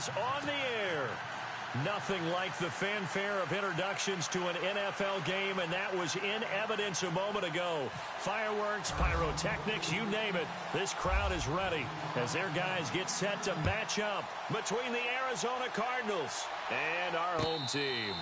is on the air. Nothing like the fanfare of introductions to an NFL game, and that was in evidence a moment ago. Fireworks, pyrotechnics, you name it. This crowd is ready as their guys get set to match up between the Arizona Cardinals and our home team.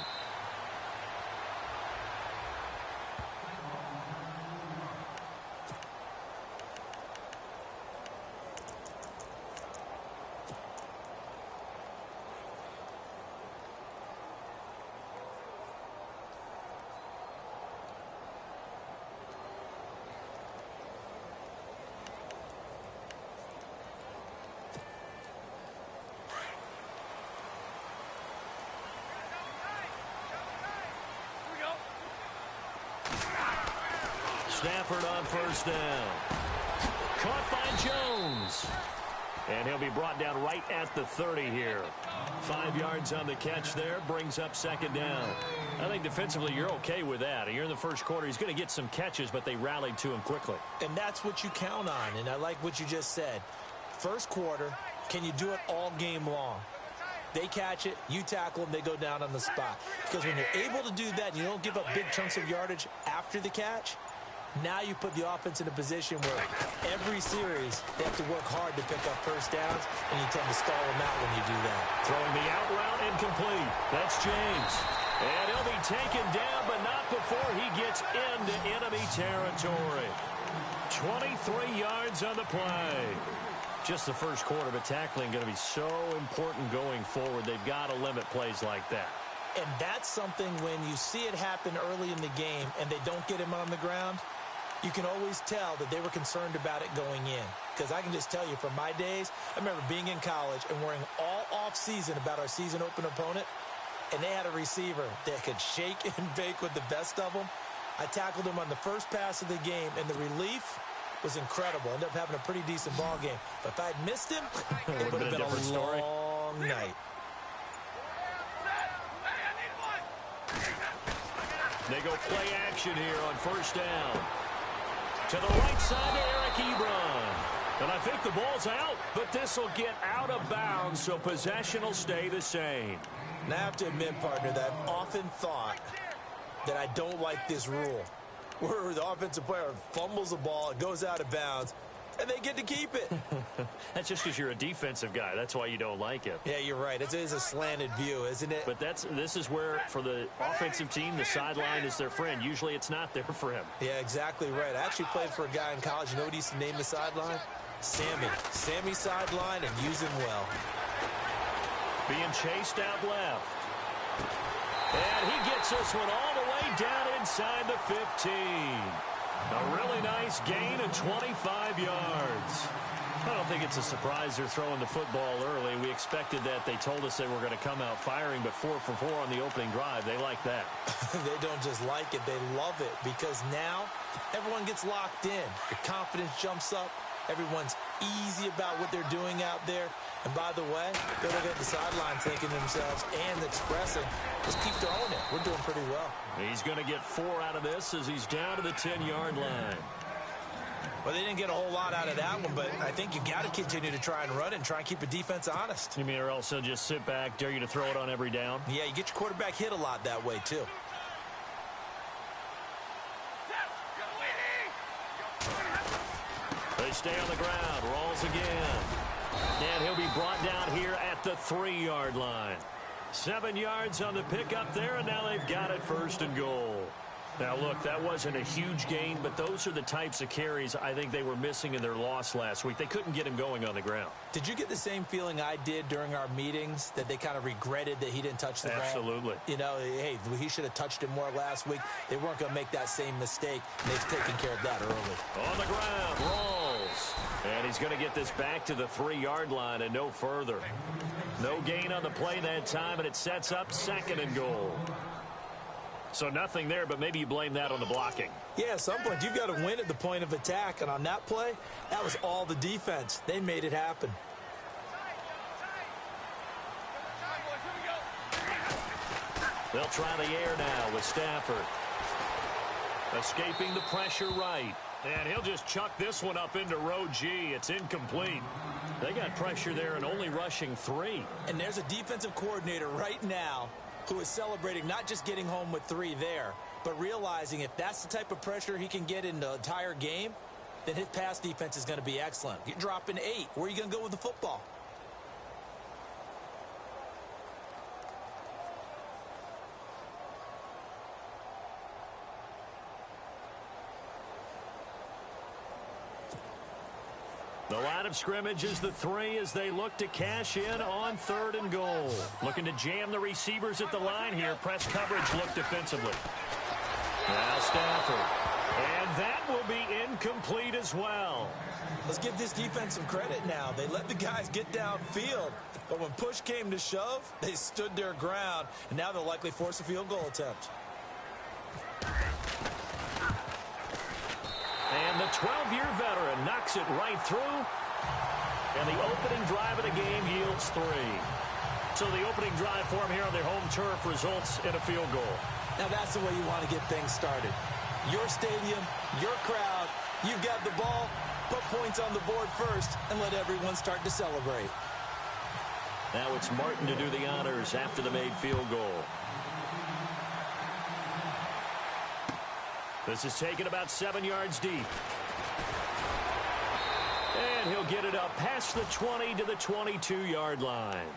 Stafford on first down. Caught by Jones. And he'll be brought down right at the 30 here. 5 yards on the catch there. Brings up second down. I think defensively you're okay with that. Here in the first quarter, he's going to get some catches, but they rallied to him quickly. And that's what you count on, and I like what you just said. First quarter, can you do it all game long? They catch it, you tackle them, they go down on the spot. Because when you're able to do that, you don't give up big chunks of yardage after the catch. Now you put the offense in a position where every series they have to work hard to pick up first downs, and you tend to stall them out when you do that. Throwing the out route incomplete. That's James. And he'll be taken down, but not before he gets into enemy territory. 23 yards on the play. Just the first quarter, but tackling going to be so important going forward. They've got to limit plays like that. And that's something when you see it happen early in the game and they don't get him on the ground, you can always tell that they were concerned about it going in. Because I can just tell you from my days, I remember being in college and worrying all off-season about our season open opponent, and they had a receiver that could shake and bake with the best of them. I tackled him on the first pass of the game, and the relief was incredible. Ended up having a pretty decent ball game. But if I had missed him, it would have been a long night. They go play action here on first down. To the right side to Eric Ebron. And I think the ball's out, but this will get out of bounds, so possession will stay the same. And I have to admit, partner, that I've often thought that I don't like this rule, where the offensive player fumbles the ball, it goes out of bounds, and they get to keep it. That's just because you're a defensive guy. That's why you don't like it. Yeah, you're right. It is a slanted view, isn't it? But this is where, for the offensive team, the sideline is their friend. Usually it's not there for him. Yeah, exactly right. I actually played for a guy in college. You know what he used to name the sideline? Sammy. Sammy sideline, and use him well. Being chased out left. And he gets this one all the way down inside the 15. A really nice gain of 25 yards. I don't think it's a surprise they're throwing the football early. We expected that. They told us they were going to come out firing, but 4 for 4 on the opening drive. They like that. They don't just like it. They love it because now everyone gets locked in. The confidence jumps up. Everyone's easy about what they're doing out there. And by the way, they're looking at the sideline thinking to themselves and expressing, just keep throwing it. We're doing pretty well. He's going to get 4 out of this as he's down to the 10-yard line. Well, they didn't get a whole lot out of that one, but I think you got to continue to try and run and try and keep the defense honest. You mean or else they'll just sit back, dare you to throw it on every down? Yeah, you get your quarterback hit a lot that way, too. They stay on the ground. Rolls again. And he'll be brought down here at the 3-yard line. 7 yards on the pickup there, and now they've got it first and goal. Now, look, that wasn't a huge gain, but those are the types of carries I think they were missing in their loss last week. They couldn't get him going on the ground. Did you get the same feeling I did during our meetings, that they kind of regretted that he didn't touch the ball? Absolutely. You know, hey, he should have touched it more last week. They weren't going to make that same mistake. They've taken care of that early. On the ground, rolls. And he's going to get this back to the 3-yard line and no further. No gain on the play that time, and it sets up second and goal. So nothing there, but maybe you blame that on the blocking. Yeah, at some point, you've got to win at the point of attack. And on that play, that was all the defense. They made it happen. They'll try the air now with Stafford. Escaping the pressure right. And he'll just chuck this one up into row G. It's incomplete. They got pressure there and only rushing 3. And there's a defensive coordinator right now who is celebrating not just getting home with 3 there, but realizing if that's the type of pressure he can get in the entire game, then his pass defense is going to be excellent. You're dropping 8. Where are you going to go with the football? The line of scrimmage is the 3 as they look to cash in on 3rd and goal. Looking to jam the receivers at the line here. Press coverage look defensively. Now Stafford. And that will be incomplete as well. Let's give this defense some credit now. They let the guys get downfield. But when push came to shove, they stood their ground. And now they'll likely force a field goal attempt. And the 12-year veteran knocks it right through. And the opening drive of the game yields 3. So the opening drive for him here on their home turf results in a field goal. Now that's the way you want to get things started. Your stadium, your crowd, you've got the ball, put points on the board first, and let everyone start to celebrate. Now it's Martin to do the honors after the made field goal. This is taken about 7 yards deep. And he'll get it up past the 20 to the 22-yard line.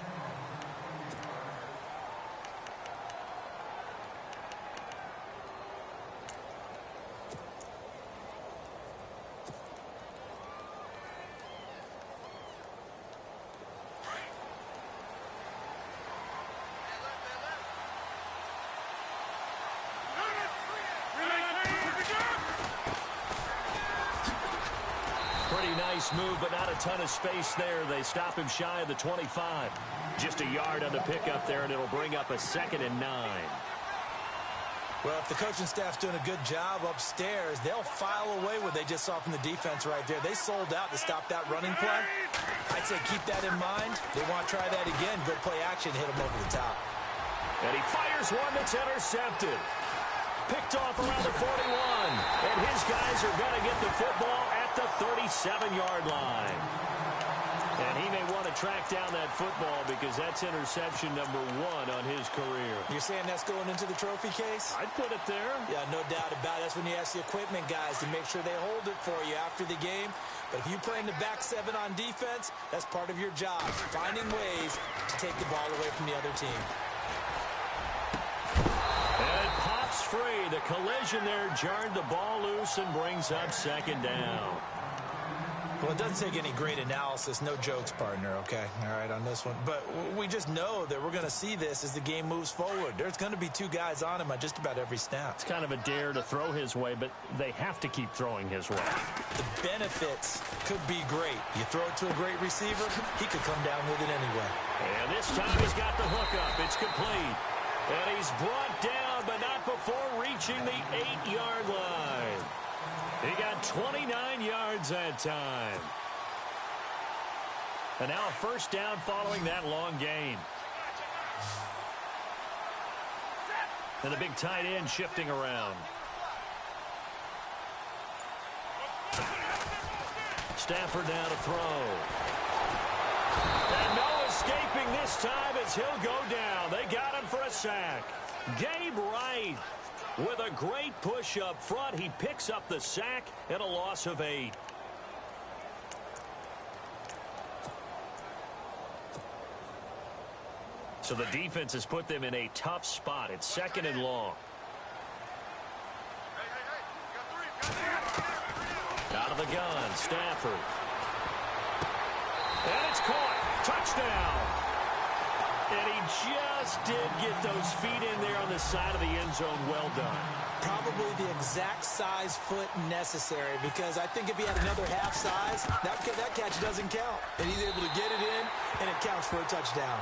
Pretty nice move, but not a ton of space there. They stop him shy of the 25. Just a yard on the pickup there, and it'll bring up a 2nd and 9. Well, if the coaching staff's doing a good job upstairs, they'll file away what they just saw from the defense right there. They sold out to stop that running play. I'd say keep that in mind. They want to try that again. Good play action, hit him over the top. And he fires one that's intercepted. Picked off around the 41. And his guys are going to get the football at the 37-yard line. And he may want to track down that football because that's interception number 1 on his career. You're saying that's going into the trophy case? I'd put it there. Yeah, no doubt about it. That's when you ask the equipment guys to make sure they hold it for you after the game. But if you play in the back 7 on defense, that's part of your job, finding ways to take the ball away from the other team. And it pops free. The collision there jarred the ball loose and brings up 2nd down. Well, it doesn't take any great analysis. No jokes, partner, okay? All right, on this one. But we just know that we're going to see this as the game moves forward. There's going to be 2 guys on him on just about every snap. It's kind of a dare to throw his way, but they have to keep throwing his way. The benefits could be great. You throw it to a great receiver, he could come down with it anyway. And this time he's got the hook up. It's complete. And he's brought down, but not before reaching the 8-yard line. He got 29 yards that time. And now a 1st down following that long gain. And the big tight end shifting around. Stafford now to throw. And no escaping this time as he'll go down. They got him for a sack. Gabe Wright with a great push up front. He picks up the sack and a loss of 8. So the defense has put them in a tough spot. It's 2nd and long. Out of the gun, Stafford. And it's caught. Touchdown. And he just did get those feet in there on the side of the end zone. Well done. Probably the exact size foot necessary, because I think if he had another half size, that catch doesn't count. And he's able to get it in, and it counts for a touchdown.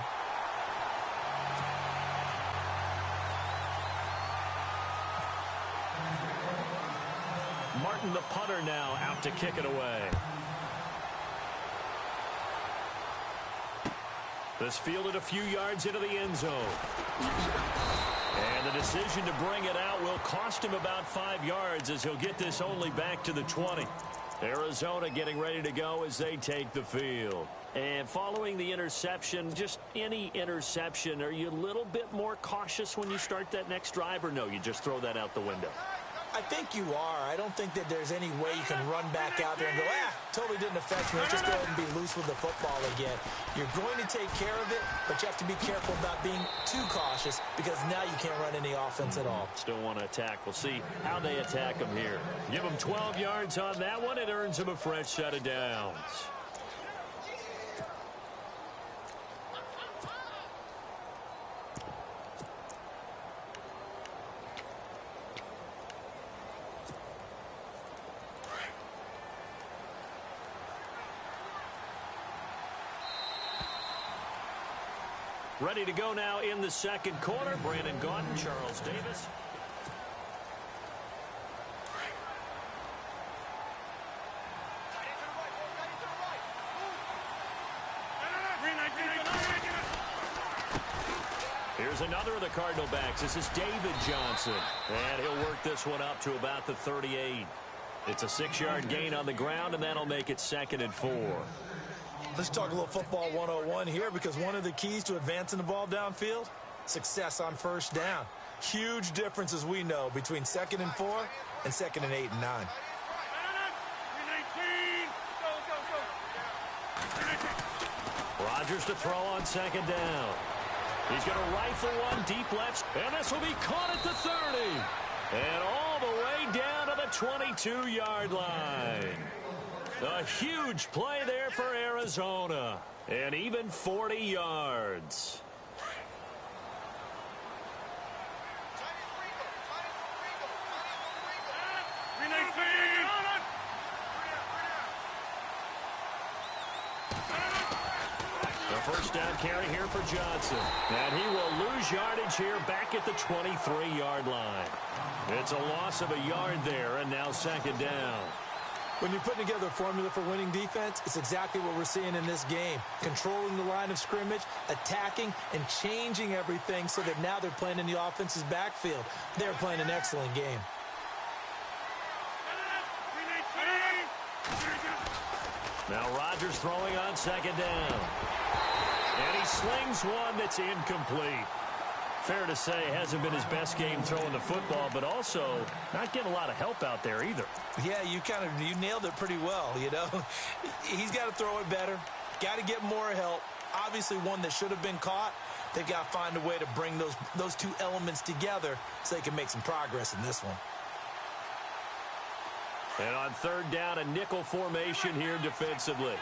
Martin, the punter, now out to kick it away. This fielded a few yards into the end zone. And the decision to bring it out will cost him about 5 yards as he'll get this only back to the 20. Arizona getting ready to go as they take the field. And following the interception, just any interception, are you a little bit more cautious when you start that next drive, or no, you just throw that out the window? I think you are. I don't think that there's any way you can run back out there and go, totally didn't affect me. Let's just go ahead and be loose with the football again. You're going to take care of it, but you have to be careful about being too cautious because now you can't run any offense at all. Still want to attack. We'll see how they attack him here. Give him 12 yards on that one. It earns him a fresh set of downs. Ready to go now in the second quarter. Brandon Gaudin, Charles Davis. Here's another of the Cardinal backs. This is David Johnson. And he'll work this one up to about the 38. It's a 6-yard gain on the ground, and that'll make it 2nd and 4. Let's talk a little football 101 here because one of the keys to advancing the ball downfield, success on first down. Huge difference, as we know, between 2nd and 4 and 2nd and 8 and 9. Rodgers to throw on 2nd down. He's going to rifle one deep left, and this will be caught at the 30. And all the way down to the 22-yard line. A huge play there for Arizona. And even 40 yards. The first down carry here for Johnson. And he will lose yardage here back at the 23-yard line. It's a loss of a yard there, and now 2nd down. When you're putting together a formula for winning defense, it's exactly what we're seeing in this game. Controlling the line of scrimmage, attacking, and changing everything so that now they're playing in the offense's backfield. They're playing an excellent game. Now Rodgers throwing on 2nd down. And he slings one that's incomplete. Fair to say, hasn't been his best game throwing the football, but also not getting a lot of help out there either. Yeah, you nailed it pretty well, you know. He's got to throw it better. Got to get more help. Obviously one that should have been caught. They've got to find a way to bring those two elements together so they can make some progress in this one. And on 3rd down, a nickel formation here defensively.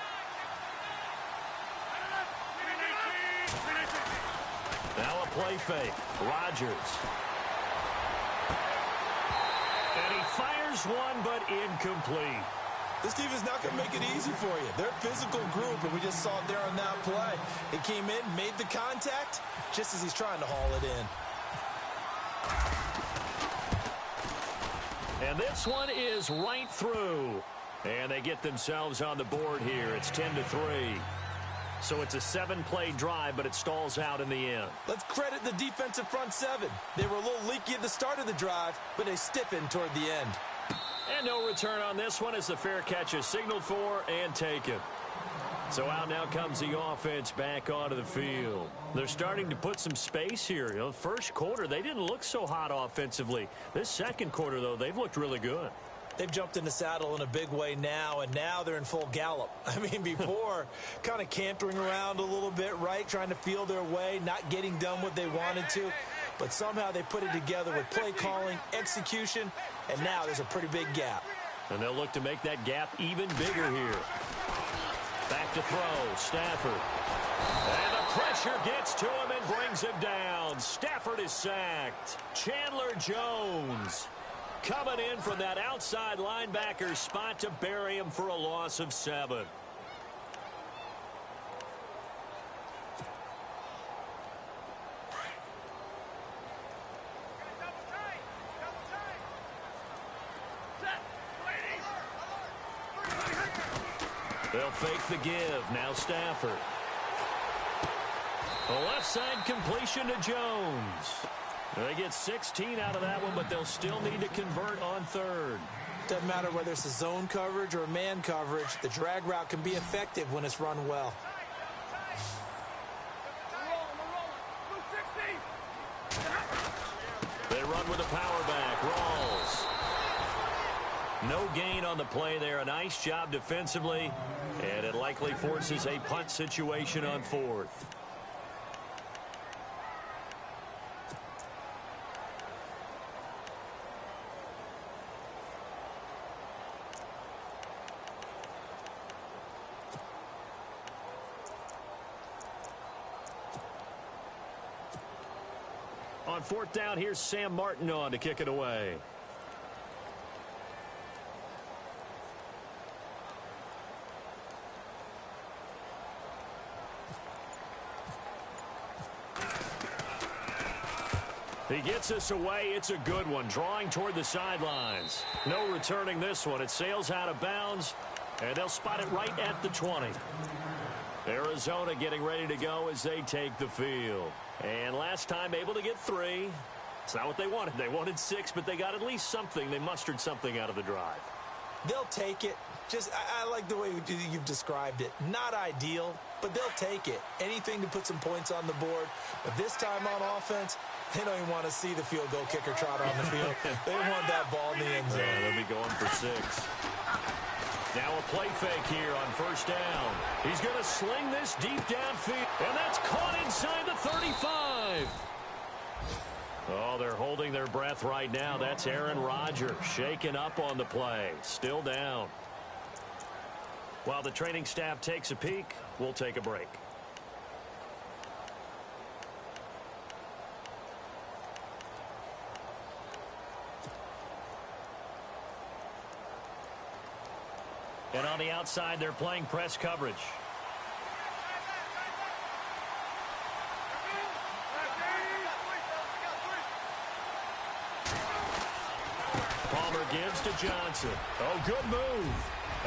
Now a play fake. Rodgers. And he fires one, but incomplete. This team is not going to make it easy for you. They're a physical group, and we just saw it there on that play. He came in, made the contact, just as he's trying to haul it in. And this one is right through. And they get themselves on the board here. It's 10-3. So it's a 7-play drive, but it stalls out in the end. Let's credit the defensive front seven. They were a little leaky at the start of the drive, but they stiffened toward the end. And no return on this one as the fair catch is signaled for and taken. So out now comes the offense back onto the field. They're starting to put some space here. You know, first quarter, they didn't look so hot offensively. This second quarter, though, they've looked really good. They've jumped in the saddle in a big way now, and now they're in full gallop. I mean, before, kind of cantering around a little bit, right, trying to feel their way, not getting done what they wanted to. But somehow they put it together with play calling, execution, and now there's a pretty big gap. And they'll look to make that gap even bigger here. Back to throw, Stafford. And the pressure gets to him and brings him down. Stafford is sacked. Chandler Jones coming in from that outside linebacker spot to bury him for a loss of 7. They'll fake the give. Now Stafford. A left side completion to Jones. They get 16 out of that one, but they'll still need to convert on third. Doesn't matter whether it's a zone coverage or a man coverage. The drag route can be effective when it's run well. They run with a power back. Rawls. No gain on the play there. A nice job defensively, and it likely forces a punt situation on fourth. On fourth down, here's Sam Martin on to kick it away. He gets us away. It's a good one. Drawing toward the sidelines. No returning this one. It sails out of bounds, and they'll spot it right at the 20. Arizona getting ready to go as they take the field. And last time able to get 3. It's not what they wanted. They wanted 6, but they got at least something. They mustered something out of the drive. They'll take it. I like the way you've described it. Not ideal, but they'll take it. Anything to put some points on the board. But this time on offense, they don't even want to see the field goal kicker trot on the field. They want that ball in the end zone. Yeah, they'll be going for 6. Now a play fake here on first down. He's going to sling this deep downfield, and that's caught inside the 35. Oh, they're holding their breath right now. That's Aaron Rodgers shaken up on the play. Still down. While the training staff takes a peek, we'll take a break. And on the outside, they're playing press coverage. Palmer gives to Johnson. Oh, good move.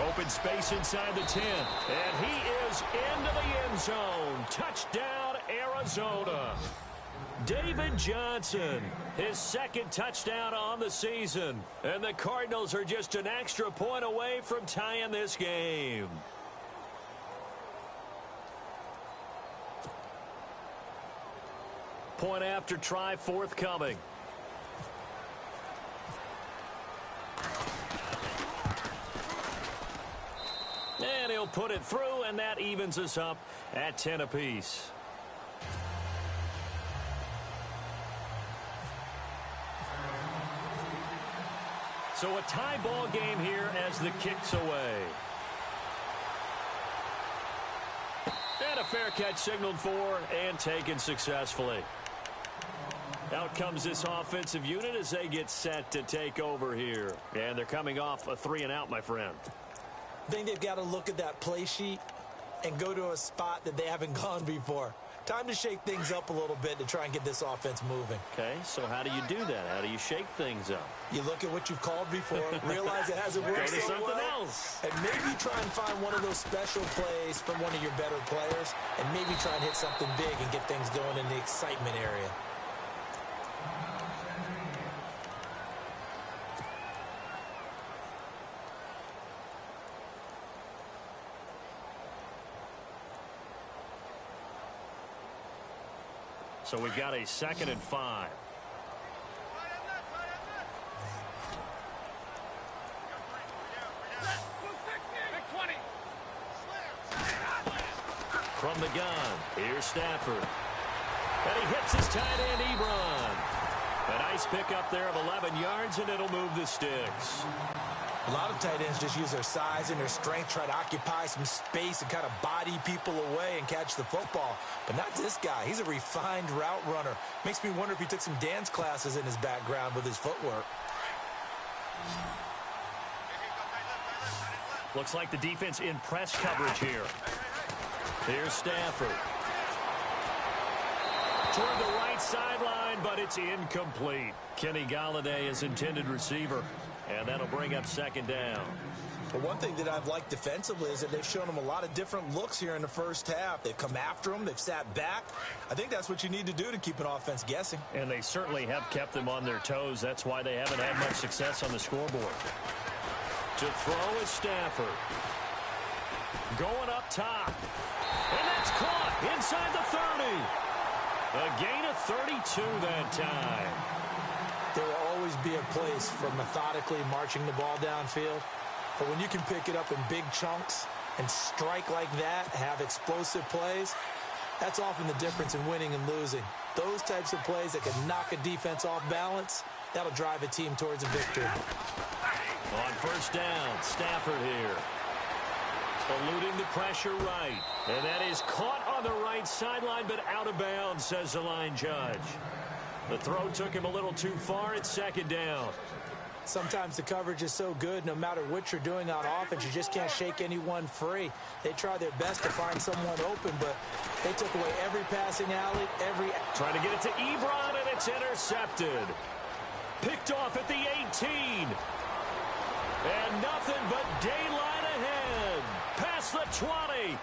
Open space inside the 10. And he is into the end zone. Touchdown, Arizona. David Johnson, his second touchdown on the season. And the Cardinals are just an extra point away from tying this game. Point after try forthcoming. And he'll put it through, and that evens us up at 10 apiece. So a tie ball game here as the kick's away. And a fair catch signaled for and taken successfully. Out comes this offensive unit as they get set to take over here. And they're coming off a 3-and-out, my friend. I think they've got to look at that play sheet and go to a spot that they haven't gone before. Time to shake things up a little bit to try and get this offense moving. Okay, so how do you do that? How do you shake things up? You look at what you've called before, realize it hasn't worked Go to so something well, else. and maybe try and find one of those special plays from one of your better players, and maybe try and hit something big and get things going in the excitement area. So we've got a 2nd and 5. From the gun, here's Stafford. And he hits his tight end, Ebron. A nice pickup there of 11 yards, and it'll move the sticks. A lot of tight ends just use their size and their strength, try to occupy some space and kind of body people away and catch the football. But not this guy. He's a refined route runner. Makes me wonder if he took some dance classes in his background with his footwork. Looks like the defense in press coverage here. Here's Stafford. toward the right sideline, but it's incomplete. Kenny Galladay is intended receiver, and that'll bring up second down. But one thing that I've liked defensively is that they've shown them a lot of different looks here in the first half. They've come after them. They've sat back. I think that's what you need to do to keep an offense guessing. And they certainly have kept them on their toes. That's why they haven't had much success on the scoreboard. To throw is Stafford. Going up top. And that's caught inside the 30. A gain of 32 that time. There will always be a place for methodically marching the ball downfield. But when you can pick it up in big chunks and strike like that, have explosive plays, that's often the difference in winning and losing. Those types of plays that can knock a defense off balance, that'll drive a team towards a victory. On first down, Stafford here. Eluding the pressure right. And that is caught on the right sideline, but out of bounds, says the line judge. The throw took him a little too far. It's second down. Sometimes the coverage is so good, no matter what you're doing on offense, you just can't shake anyone free. They try their best to find someone open, but they took away every passing alley, Trying to get it to Ebron, and it's intercepted. Picked off at the 18. And nothing but daylight ahead. Past the 20.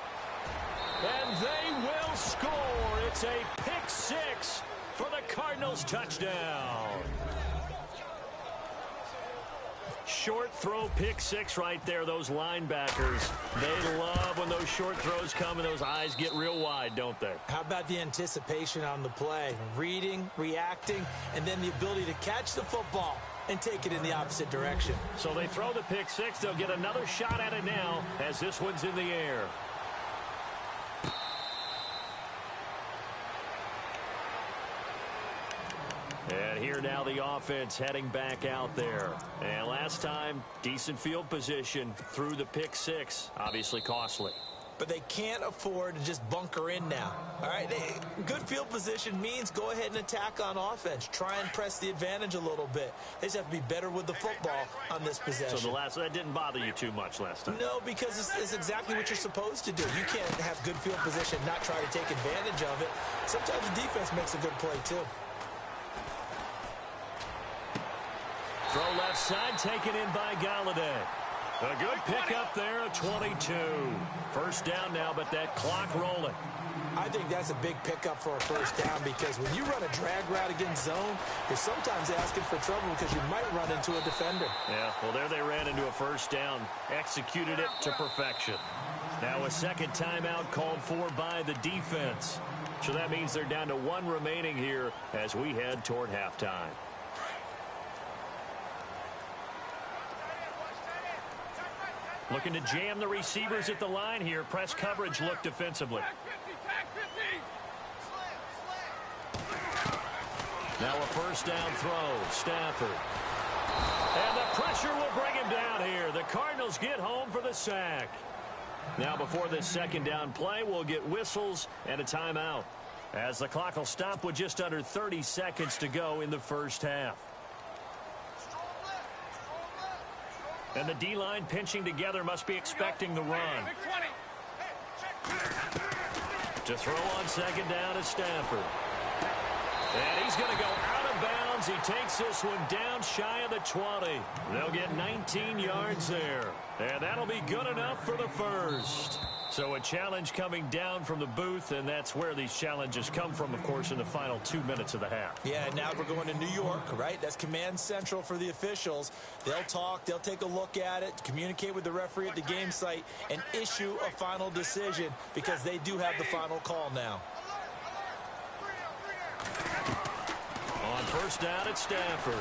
And they will score. It's a pick six for the Cardinals touchdown. Short throw, pick six right there. Those linebackers, they love when those short throws come and those eyes get real wide, don't they? How about the anticipation on the play? Reading, reacting, and then the ability to catch the football and take it in the opposite direction. So they throw the pick six. They'll get another shot at it now as this one's in the air. And here now the offense heading back out there. And last time, decent field position through the pick six. Obviously costly. But they can't afford to just bunker in now. All right, good field position means go ahead and attack on offense. Try and press the advantage a little bit. They just have to be better with the football on this possession. So that didn't bother you too much last time? No, because it's exactly what you're supposed to do. You can't have good field position, not try to take advantage of it. Sometimes the defense makes a good play, too. Throw left side, taken in by Galladay. A good pickup there, a 22. First down now, but that clock rolling. I think that's a big pickup for a first down because when you run a drag route against zone, you're sometimes asking for trouble because you might run into a defender. Yeah, well, there they ran into a first down, executed it to perfection. Now a second timeout called for by the defense. So that means they're down to one remaining here as we head toward halftime. Looking to jam the receivers at the line here. Press coverage look defensively. Now a first down throw. Stafford. And the pressure will bring him down here. The Cardinals get home for the sack. Now before this second down play, we'll get whistles and a timeout, as the clock will stop with just under 30 seconds to go in the first half. And the D-line pinching together must be expecting the run. To throw on second down is Stafford. And he's going to go out of bounds. He takes this one down shy of the 20. They'll get 19 yards there. And that'll be good enough for the first. So a challenge coming down from the booth, and that's where these challenges come from, of course, in the final 2 minutes of the half. Yeah, now we're going to New York, right? That's command central for the officials. They'll talk, they'll take a look at it, communicate with the referee at the game site, and issue a final decision because they do have the final call now. On first down, it's Stafford.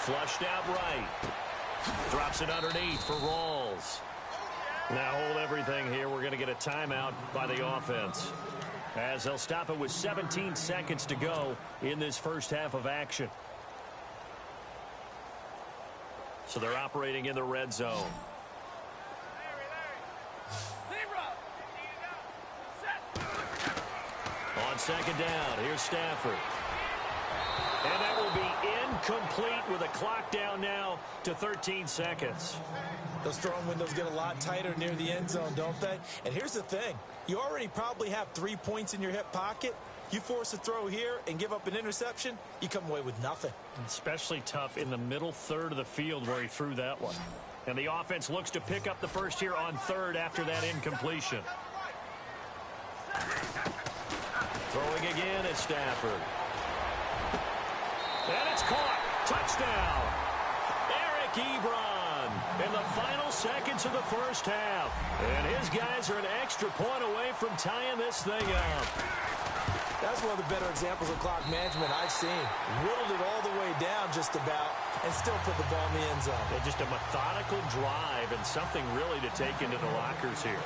Flushed out right. Drops it underneath for Rawls. Now hold everything here. We're going to get a timeout by the offense, as they'll stop it with 17 seconds to go in this first half of action. So they're operating in the red zone. On second down, here's Stafford. And that will be incomplete with a clock down now to 13 seconds. Those throwing windows get a lot tighter near the end zone, don't they? And here's the thing. You already probably have 3 points in your hip pocket. You force a throw here and give up an interception, you come away with nothing. Especially tough in the middle third of the field where he threw that one. And the offense looks to pick up the first here on third after that incompletion. Throwing again at Stafford. And it's caught. Touchdown. Eric Ebron in the final seconds of the first half. And his guys are an extra point away from tying this thing up. That's one of the better examples of clock management I've seen. Whittled it all the way down just about and still put the ball in the end zone. Yeah, just a methodical drive and something really to take into the lockers here.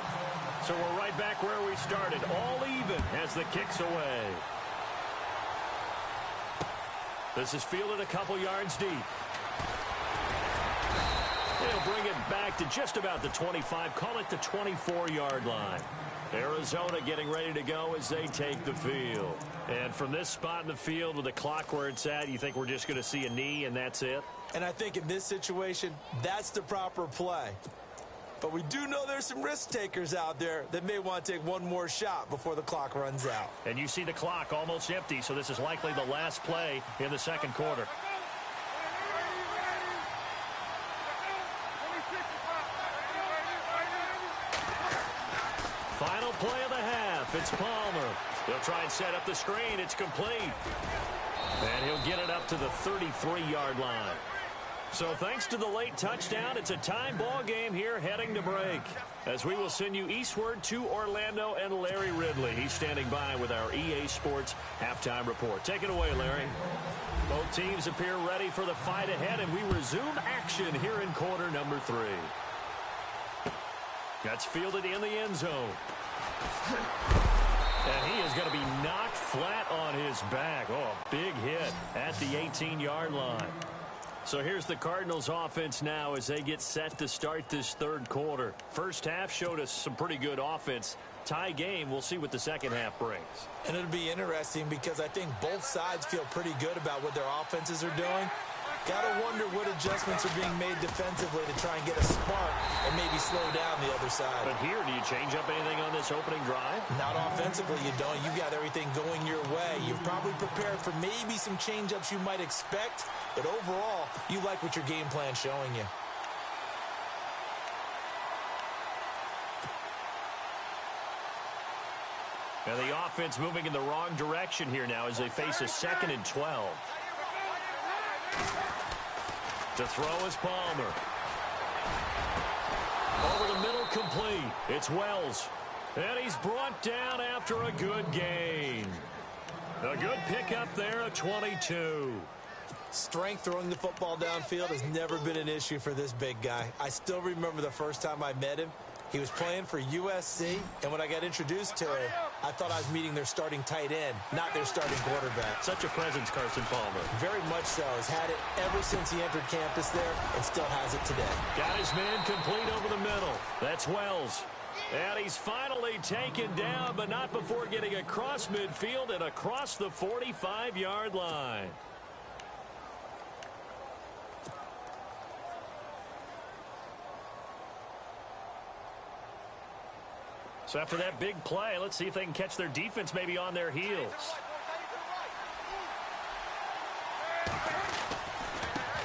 So we're right back where we started, all even as the kick's away. This is fielded a couple yards deep. They'll bring it back to just about the 25, call it the 24-yard line. Arizona getting ready to go as they take the field. And from this spot in the field with the clock where it's at, you think we're just going to see a knee and that's it? And I think in this situation, that's the proper play. But we do know there's some risk takers out there that may want to take one more shot before the clock runs out. And you see the clock almost empty, so this is likely the last play in the second quarter. Final play of the half. It's Palmer. He'll try and set up the screen. It's complete. And he'll get it up to the 33-yard line. So thanks to the late touchdown, it's a tie ball game here heading to break. As we will send you eastward to Orlando and Larry Ridley. He's standing by with our EA Sports halftime report. Take it away, Larry. Both teams appear ready for the fight ahead, and we resume action here in quarter number 3. That's fielded in the end zone. And he is going to be knocked flat on his back. Oh, a big hit at the 18-yard line. So here's the Cardinals offense now as they get set to start this third quarter. First half showed us some pretty good offense. Tie game, we'll see what the second half brings. And it'll be interesting because I think both sides feel pretty good about what their offenses are doing. Gotta wonder what adjustments are being made defensively to try and get a spark and maybe slow down the other side. But here, do you change up anything on this opening drive? Not offensively, you don't. You got everything going your way. You've probably prepared for maybe some change-ups you might expect, but overall, you like what your game plan's showing you. And the offense moving in the wrong direction here now as they face a 2nd and 12. To throw is Palmer. Over the middle, complete. It's Wells. And he's brought down after a good gain. A good pickup there at 22. Strength throwing the football downfield has never been an issue for this big guy. I still remember the first time I met him. He was playing for USC, and when I got introduced to him, I thought I was meeting their starting tight end, not their starting quarterback. Such a presence, Carson Palmer. Very much so. He's had it ever since he entered campus there and still has it today. Got his man complete over the middle. That's Wells. And he's finally taken down, but not before getting across midfield and across the 45-yard line. So after that big play, let's see if they can catch their defense maybe on their heels.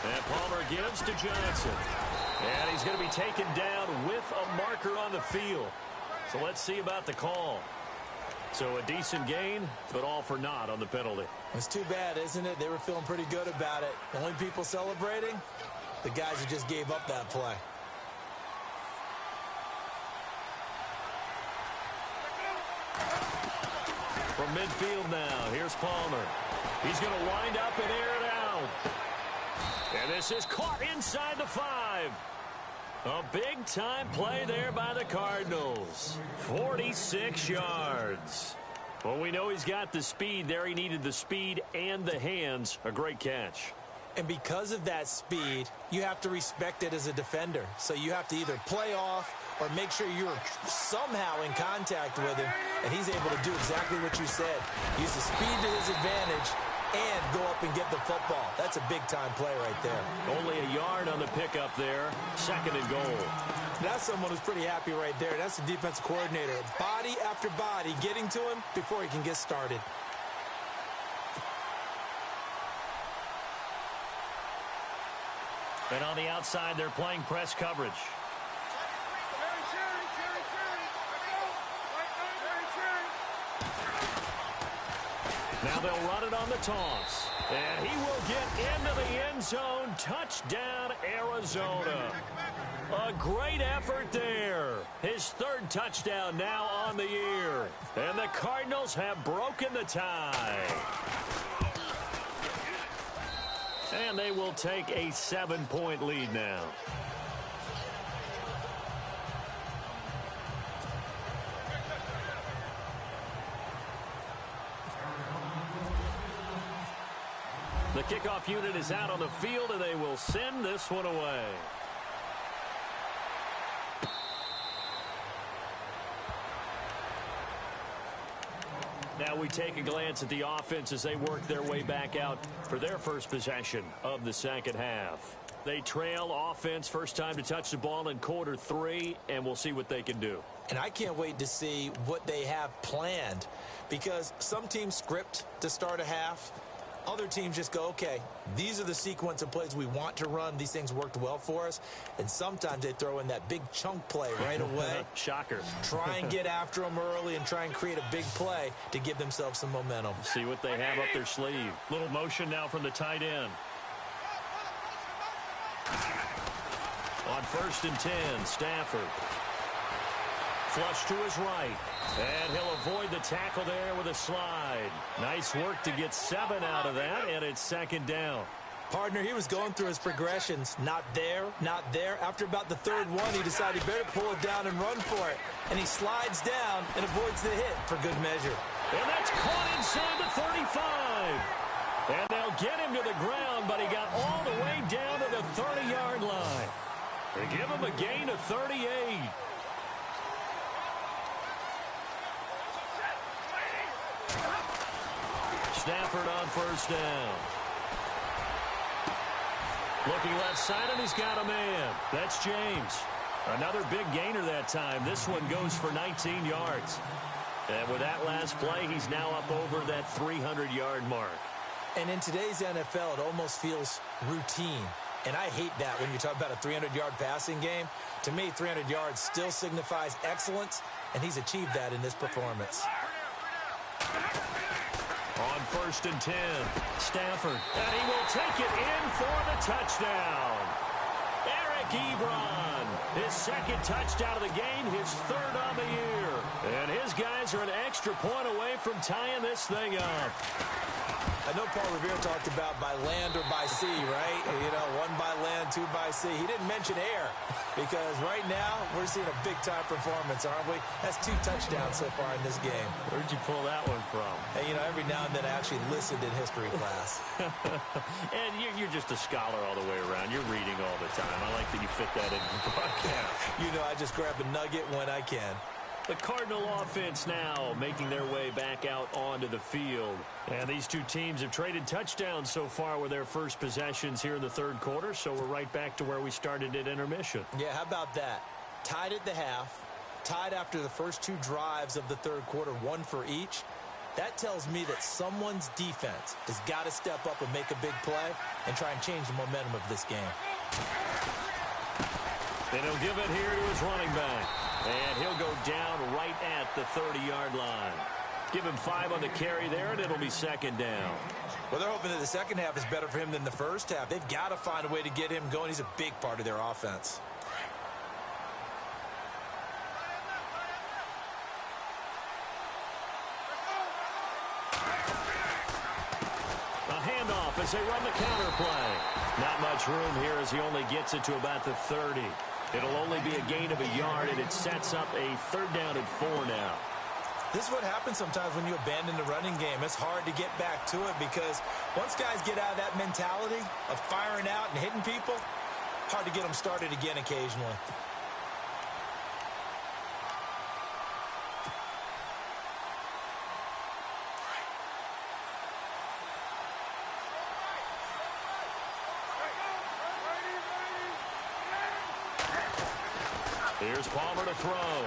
And Palmer gives to Johnson. And he's going to be taken down with a marker on the field. So let's see about the call. So a decent gain, but all for naught on the penalty. It's too bad, isn't it? They were feeling pretty good about it. The only people celebrating, the guys who just gave up that play. From midfield now, here's Palmer. He's going to wind up and air it out. And this is caught inside the 5. A big-time play there by the Cardinals. 46 yards. Well, we know he's got the speed there. He needed the speed and the hands. A great catch. And because of that speed, you have to respect it as a defender. So you have to either play off or make sure you're somehow in contact with him, and he's able to do exactly what you said. Use the speed to his advantage and go up and get the football. That's a big-time play right there. Only a yard on the pickup there. 2nd and goal. That's someone who's pretty happy right there. That's the defensive coordinator. Body after body getting to him before he can get started. And on the outside, they're playing press coverage. Now they'll run it on the toss. And he will get into the end zone. Touchdown, Arizona. A great effort there. His 3rd touchdown now on the year. And the Cardinals have broken the tie. And they will take a 7-point lead now. The kickoff unit is out on the field, and they will send this one away. Now we take a glance at the offense as they work their way back out for their first possession of the second half. They trail offense, first time to touch the ball in quarter 3, and we'll see what they can do. And I can't wait to see what they have planned, because some teams script to start a half. Other teams just go, okay, these are the sequence of plays we want to run. These things worked well for us. And sometimes they throw in that big chunk play right away. Shocker. Try and get after them early and try and create a big play to give themselves some momentum. See what they have up their sleeve. Little motion now from the tight end. On 1st and 10, Stafford. Flush to his right. And he'll avoid the tackle there with a slide. Nice work to get 7 out of that, and it's 2nd down. Partner, he was going through his progressions. Not there, not there. After about the 3rd one, he decided he better pull it down and run for it. And he slides down and avoids the hit for good measure. And that's caught inside the 35. And they'll get him to the ground, but he got all the way down to the 30-yard line. They give him a gain of 38. Stafford on 1st down. Looking left side, and he's got a man. That's James. Another big gainer that time. This one goes for 19 yards. And with that last play, he's now up over that 300-yard mark. And in today's NFL, it almost feels routine. And I hate that when you talk about a 300-yard passing game. To me, 300 yards still signifies excellence, and he's achieved that in this performance. On 1st and 10, Stafford. And he will take it in for the touchdown. Eric Ebron, his 2nd touchdown of the game, his 3rd on the year. And his guys are an extra point away from tying this thing up. I know Paul Revere talked about by land or by sea, right? You know, 1 by land, 2 by sea. He didn't mention air because right now we're seeing a big-time performance, aren't we? That's 2 touchdowns so far in this game. Where'd you pull that one from? Hey, you know, every now and then I actually listened in history class. And you're just a scholar all the way around. You're reading all the time. I like that you fit that in the broadcast. You know, I just grab a nugget when I can. The Cardinal offense now making their way back out onto the field. And these two teams have traded touchdowns so far with their first possessions here in the 3rd quarter, so we're right back to where we started at intermission. Yeah, how about that? Tied at the half, tied after the first 2 drives of the 3rd quarter, 1 for each. That tells me that someone's defense has got to step up and make a big play and try and change the momentum of this game. And he'll give it here to his running back. And he'll go down right at the 30-yard line. Give him 5 on the carry there, and it'll be 2nd down. Well, they're hoping that the second half is better for him than the first half. They've got to find a way to get him going. He's a big part of their offense. A handoff as they run the counter play. Not much room here as he only gets it to about the 30. It'll only be a gain of a yard, and it sets up a 3rd down and 4 now. This is what happens sometimes when you abandon the running game. It's hard to get back to it because once guys get out of that mentality of firing out and hitting people, hard to get them started again occasionally. Here's Palmer to throw.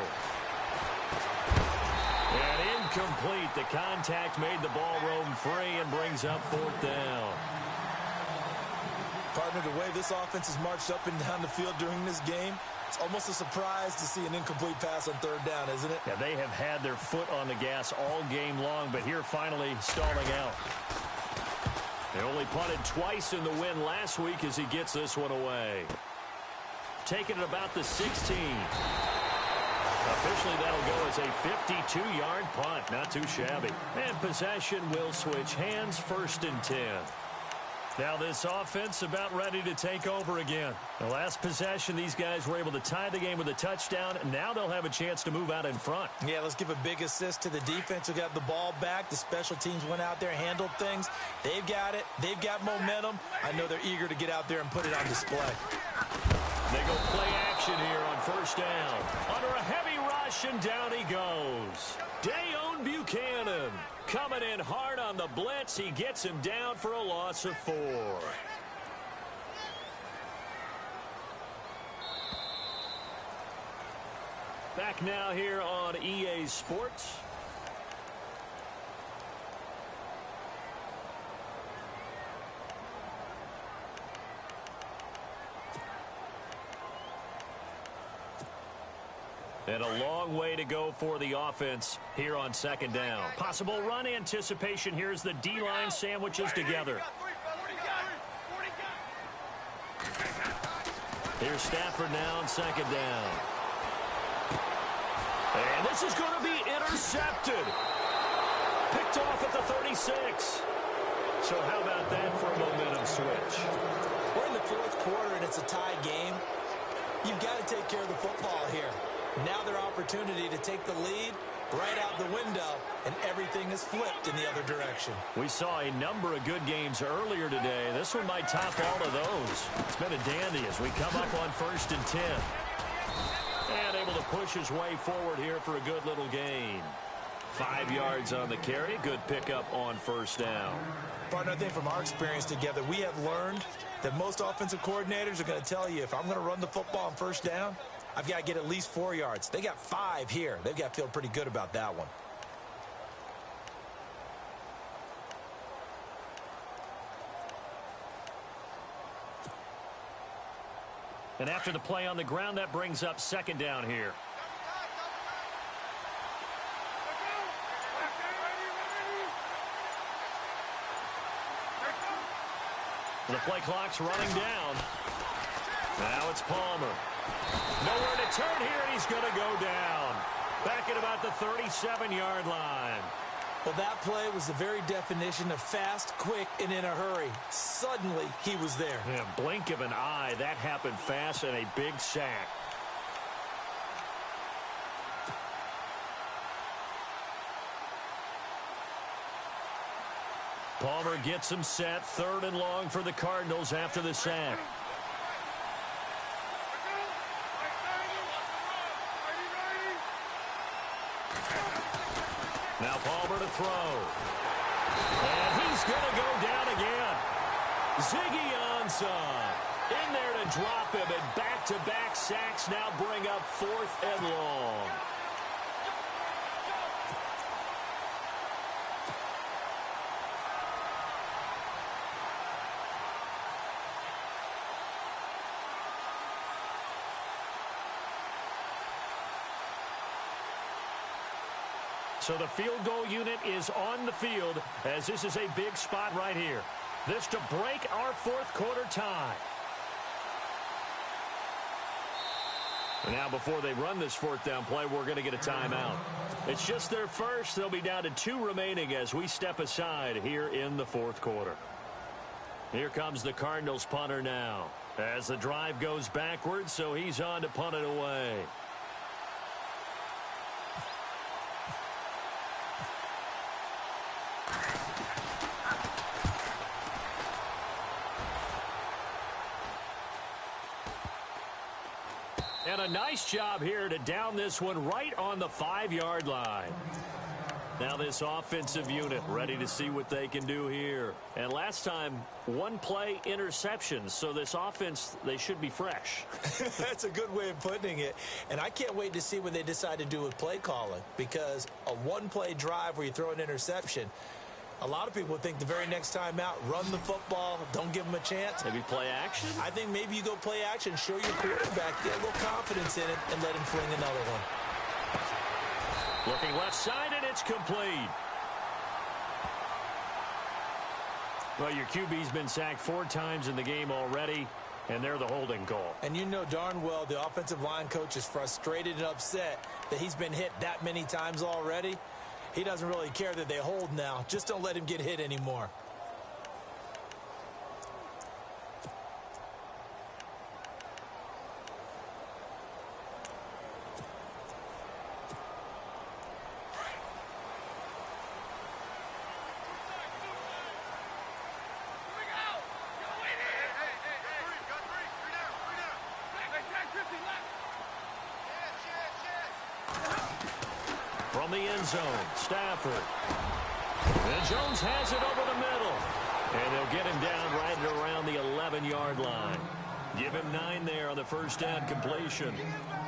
And incomplete. The contact made the ball roam free and brings up fourth down. Partner, the way this offense has marched up and down the field during this game, it's almost a surprise to see an incomplete pass on third down, isn't it? Yeah, they have had their foot on the gas all game long, but here finally stalling out. They only punted twice in the win last week as he gets this one away. Taking it about the 16. Officially, that'll go as a 52-yard punt. Not too shabby. And possession will switch hands, 1st and 10. Now this offense about ready to take over again. The last possession, these guys were able to tie the game with a touchdown. Now they'll have a chance to move out in front. Yeah, let's give a big assist to the defense who got the ball back. The special teams went out there, handled things. They've got it. They've got momentum. I know they're eager to get out there and put it on display. They go play action here on 1st down. Under a heavy rush, and down he goes. Dayon Buchanan coming in hard on the blitz. He gets him down for a loss of 4. Back now here on EA Sports. And a long way to go for the offense here on 2nd down. Possible run anticipation. Here's the D-line sandwiches together. Here's Stafford now on 2nd down. And this is going to be intercepted. Picked off at the 36. So how about that for a momentum switch? We're in the 4th quarter, and it's a tie game. You've got to take care of the football here. Now their opportunity to take the lead right out the window, and everything is flipped in the other direction. We saw a number of good games earlier today. This one might top all of those. It's been a dandy as we come up on 1st and 10. And able to push his way forward here for a good little gain. 5 yards on the carry. Good pickup on 1st down. Partner, I think from our experience together, we have learned that most offensive coordinators are going to tell you, if I'm going to run the football on 1st down, I've got to get at least 4 yards. They got 5 here. They've got to feel pretty good about that one. And after the play on the ground, that brings up 2nd down here. The play clock's running down. Now it's Palmer. Nowhere to turn here, and he's going to go down. Back at about the 37-yard line. Well, that play was the very definition of fast, quick, and in a hurry. Suddenly, he was there. Yeah, blink of an eye. That happened fast, and a big sack. Palmer gets him set. 3rd and long for the Cardinals after the sack. Now Palmer to throw. And he's going to go down again. Ziggy Ansah in there to drop him, and back-to-back sacks now bring up 4th and long. So the field goal unit is on the field, as this is a big spot right here. This to break our 4th quarter tie. And now before they run this 4th down play, we're going to get a timeout. It's just their first. They'll be down to 2 remaining as we step aside here in the 4th quarter. Here comes the Cardinals punter now, as the drive goes backwards, so he's on to punt it away. And a nice job here to down this one right on the 5-yard line. Now this offensive unit ready to see what they can do here. And last time, one play interception. So this offense, they should be fresh. That's a good way of putting it. And I can't wait to see what they decide to do with play calling. Because a one-play drive where you throw an interception, a lot of people think the very next time out, run the football, don't give them a chance. Maybe play action? I think maybe you go play action, show your quarterback, get a little confidence in it, and let him fling another one. Looking left side, and it's complete. Well, your QB's been sacked 4 times in the game already, and they're the holding call. And you know darn well the offensive line coach is frustrated and upset that he's been hit that many times already. He doesn't really care that they hold now. Just don't let him get hit anymore. From the end zone, Stafford. And Jones has it over the middle. And they'll get him down right around the 11-yard line. Give him 9 there on the first down completion.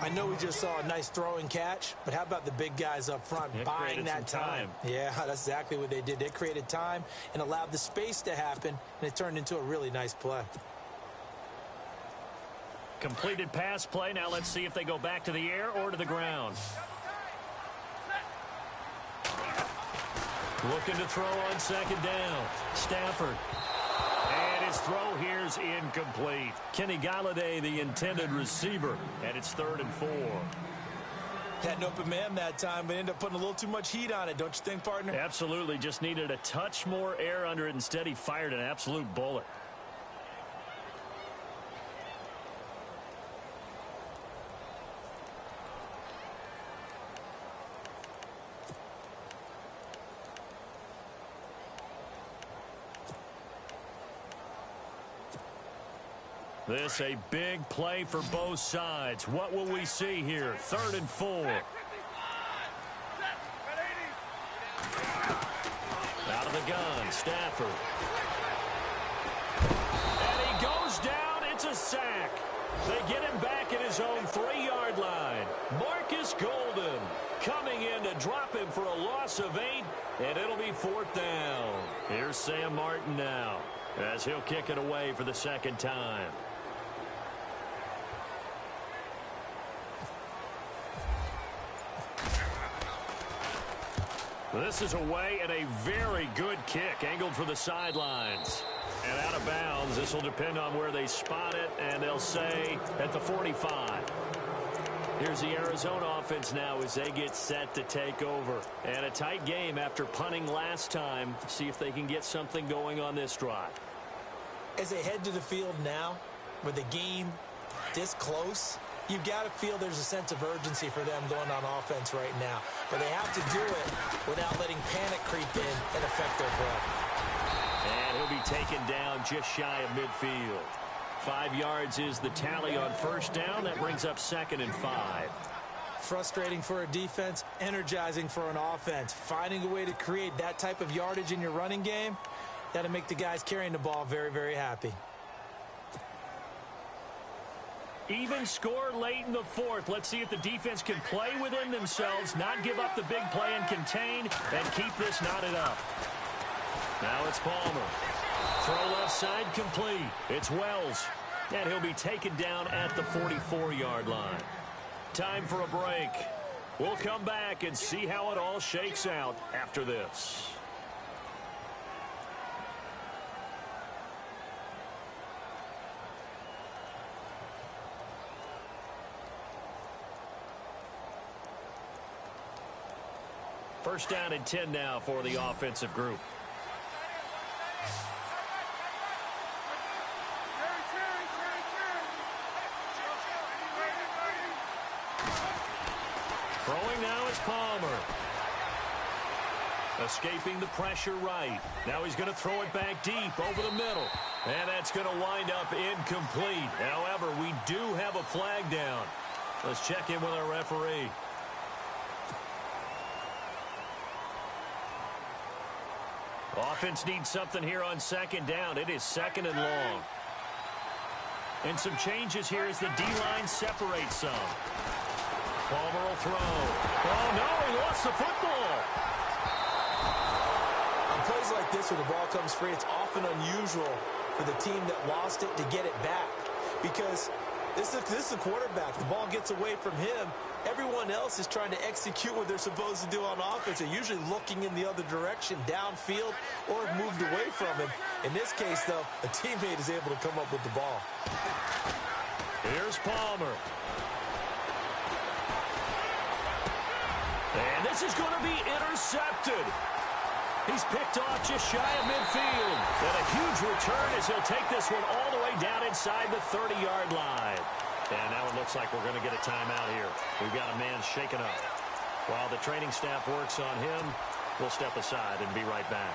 I know we just saw a nice throw and catch, but how about the big guys up front buying that time? Yeah, that's exactly what they did. They created time and allowed the space to happen, and it turned into a really nice play. Completed pass play. Now let's see if they go back to the air or to the ground. Looking to throw on second down. Stafford. And his throw here's incomplete. Kenny Galladay, the intended receiver. And it's 3rd and 4. Had an open man that time, but ended up putting a little too much heat on it, don't you think, partner? Absolutely. Just needed a touch more air under it. Instead, he fired an absolute bullet. This a big play for both sides. What will we see here? 3rd and 4. Out of the gun, Stafford. And he goes down. It's a sack. They get him back at his own 3-yard line. Marcus Golden coming in to drop him for a loss of 8, and it'll be 4th down. Here's Sam Martin now as he'll kick it away for the 2nd time. This is away and a very good kick angled for the sidelines. And out of bounds, this will depend on where they spot it, and they'll say at the 45. Here's the Arizona offense now as they get set to take over. And a tight game after punting last time. See if they can get something going on this drive. As they head to the field now, with the game this close, you've got to feel there's a sense of urgency for them going on offense right now. But they have to do it without letting panic creep in and affect their play. And he'll be taken down just shy of midfield. 5 yards is the tally on first down. That brings up 2nd and 5. Frustrating for a defense, energizing for an offense. Finding a way to create that type of yardage in your running game, that'll make the guys carrying the ball very, very happy. Even score late in the 4th. Let's see if the defense can play within themselves, not give up the big play and contain, and keep this knotted up. Now it's Palmer. Throw left side complete. It's Wells. And he'll be taken down at the 44-yard line. Time for a break. We'll come back and see how it all shakes out after this. First down and 10 now for the offensive group. Throwing now is Palmer. Escaping the pressure right. Now he's going to throw it back deep over the middle. And that's going to wind up incomplete. However, we do have a flag down. Let's check in with our referee. Offense needs something here on second down. It is second and long. And some changes here as the D-line separates some. Palmer will throw. Oh, no, he lost the football. On plays like this where the ball comes free, it's often unusual for the team that lost it to get it back. Because this is a quarterback. The ball gets away from him. Everyone else is trying to execute what they're supposed to do on offense. They're usually looking in the other direction, downfield, or have moved away from him. In this case, though, a teammate is able to come up with the ball. Here's Palmer. And this is going to be intercepted. He's picked off just shy of midfield. And a huge return as he'll take this one all the way down inside the 30-yard line. And now it looks like we're going to get a timeout here. We've got a man shaken up. While the training staff works on him, we'll step aside and be right back.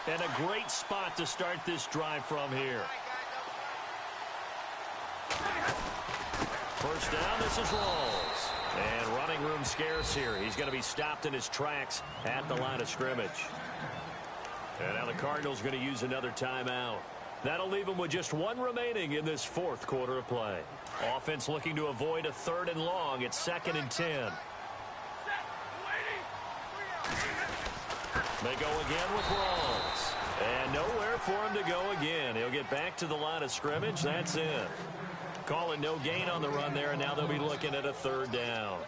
And a great spot to start this drive from here. First down, this is Rawls. And running room scarce here. He's going to be stopped in his tracks at the line of scrimmage. And now the Cardinals going to use another timeout. That'll leave them with just one remaining in this fourth quarter of play. Offense looking to avoid a third and long. It's 2nd and 10. They go again with Rawls. And nowhere for him to go again. He'll get back to the line of scrimmage. That's it. Call it no gain on the run there, and now they'll be looking at a third down.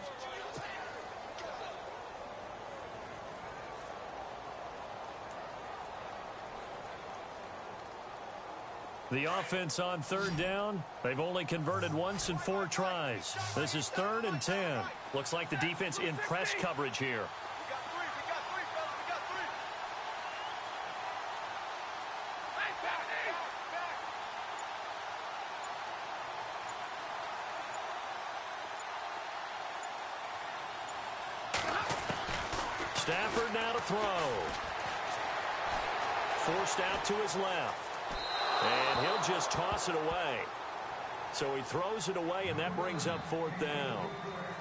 The offense on third down, they've only converted once in 4 tries. This is 3rd and 10. Looks like the defense in press coverage here. Stafford now to throw. Forced out to his left. And he'll just toss it away. So he throws it away, and that brings up 4th down.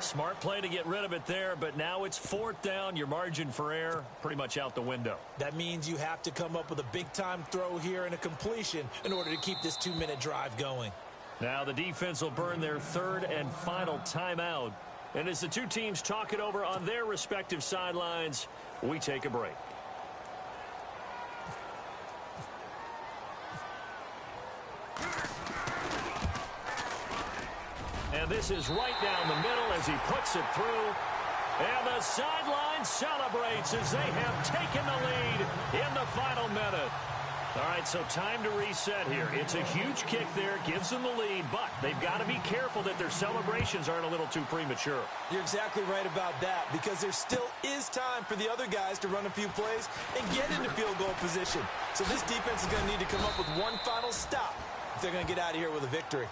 Smart play to get rid of it there, but now it's 4th down. Your margin for error pretty much out the window. That means you have to come up with a big-time throw here and a completion in order to keep this 2-minute drive going. Now the defense will burn their 3rd and final timeout. And as the two teams talk it over on their respective sidelines, we take a break. And this is right down the middle as he puts it through. And the sideline celebrates as they have taken the lead in the final minute. All right, so time to reset here. It's a huge kick there, gives them the lead, but they've got to be careful that their celebrations aren't a little too premature. You're exactly right about that, because there still is time for the other guys to run a few plays and get into field goal position. So this defense is going to need to come up with one final stop if they're going to get out of here with a victory.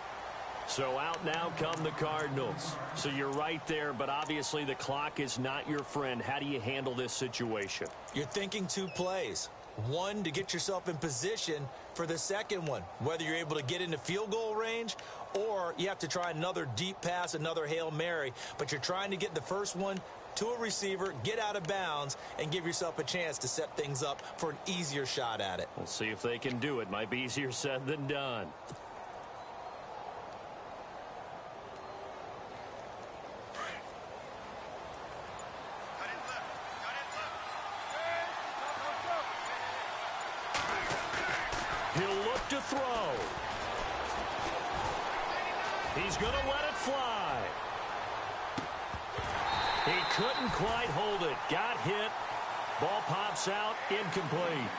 So out now come the Cardinals. So you're right there, but obviously the clock is not your friend. How do you handle this situation? You're thinking 2 plays. One, to get yourself in position for the second one, whether you're able to get into field goal range or you have to try another deep pass, another Hail Mary. But you're trying to get the first one to a receiver, get out of bounds, and give yourself a chance to set things up for an easier shot at it. We'll see if they can do it. Might be easier said than done. He'll look to throw. He's going to let it fly. He couldn't quite hold it. Got hit. Ball pops out. Incomplete.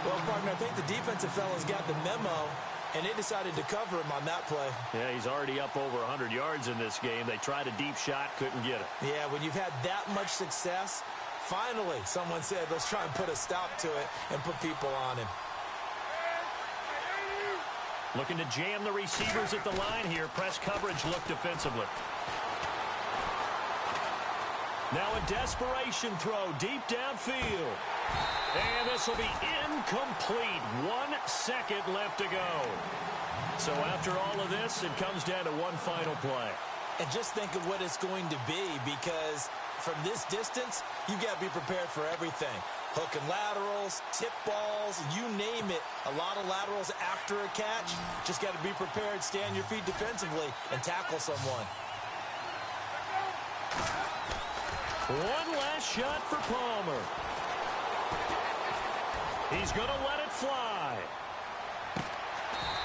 Well, partner, I think the defensive fellas got the memo, and they decided to cover him on that play. Yeah, he's already up over 100 yards in this game. They tried a deep shot, couldn't get it. Yeah, when you've had that much success, finally someone said, let's try and put a stop to it and put people on him. Looking to jam the receivers at the line here. Press coverage look defensively. Now a desperation throw deep downfield. And this will be incomplete. 1 second left to go. So after all of this, it comes down to one final play. And just think of what it's going to be, because from this distance, you've got to be prepared for everything. Hook and laterals, tip balls, you name it. A lot of laterals after a catch. Just got to be prepared, stay on your feet defensively, and tackle someone. One last shot for Palmer. He's going to let it fly.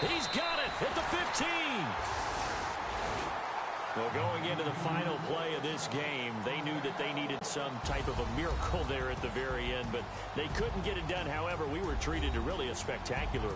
He's got it at the 15. Well, going into the final play of this game, they knew that they needed some type of a miracle there at the very end, but they couldn't get it done. However, we were treated to really a spectacular